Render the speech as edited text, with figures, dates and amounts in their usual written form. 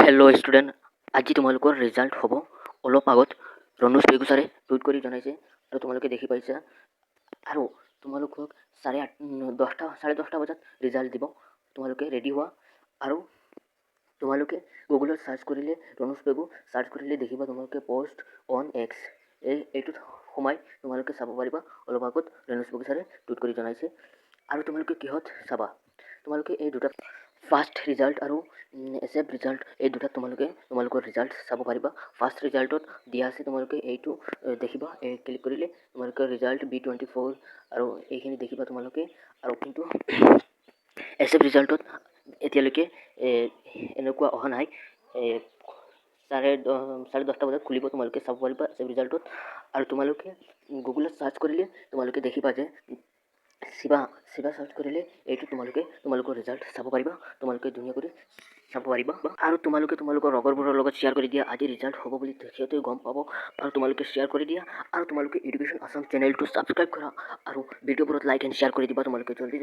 hello student আজি তোমালোকৰ result হ'ব অলপ আগত ৰণুজ বেগুচাৰে টুইট কৰি জনাইছে আৰু তোমালোকে দেখি পাইছা আৰু তোমালোকক 10:30 বজাত ৰিজাল্ট দিব তোমালোকে ৰেডি হোৱা আৰু তোমালোকে গুগলত সাৰ্চ কৰিলে ৰণুজ বেগু সাৰ্চ কৰিলে দেখিবা তোমালোকে পোষ্ট অন এক্স এইটোত সোমাই তোমালোকে চাব পাৰিবা অলপ আগত ৰণুজ বেগুচাৰে টুইট কৰি জনাইছে আৰু তোমালোকে কিহত চাবা তোমালোকে এই দুটা ফাৰ্ষ্ট ৰিজাল্ট আৰু এসএফ ৰিজাল্ট এই দুটা তোমালোকৰ ৰিজাল্ট চাব পাৰিবা ফাৰ্ষ্ট ৰিজাল্টত দিয়া আছে তোমালোকে এইটো দেখিবা ক্লিক কৰিলে তোমালোকৰ ৰিজাল্ট B24 আৰু এইখিনি দেখিবা তোমালোকে আৰু কিন্তু এসএফ ৰিজাল্টত এতিয়ালৈকে এনেকুৱা অহা নাই 10:30 বজাত খুলিব তোমালোকে চাব পাৰিবা এসএফ ৰিজাল্টত আৰু তোমালোকে গুগলত সাৰ্চ কৰিলে তোমালোকে দেখিবা যে শিবা সাৰ্চ কৰিলে এইটো তোমালোকৰ ৰিজাল্ট চাব পাৰিবা তোমালোকে ধুনীয়া কৰি চাব পাৰিবা আৰু তোমালোকে তোমালোকৰ লগৰবোৰৰ লগত শ্বেয়াৰ কৰি দিয়া আজি ৰিজাল্ট হ'ব বুলি সিহঁতে গম পাব আৰু তোমালোকে শ্বেয়াৰ কৰি দিয়া আৰু তোমালোকে এডুকেশ্যন আসাম চেনেলটো সাবস্ক্ৰাইব কৰা আৰু ভিডিঅ'বোৰত লাইক এণ্ড শ্বেয়াৰ কৰি দিবা তোমালোকে জলদি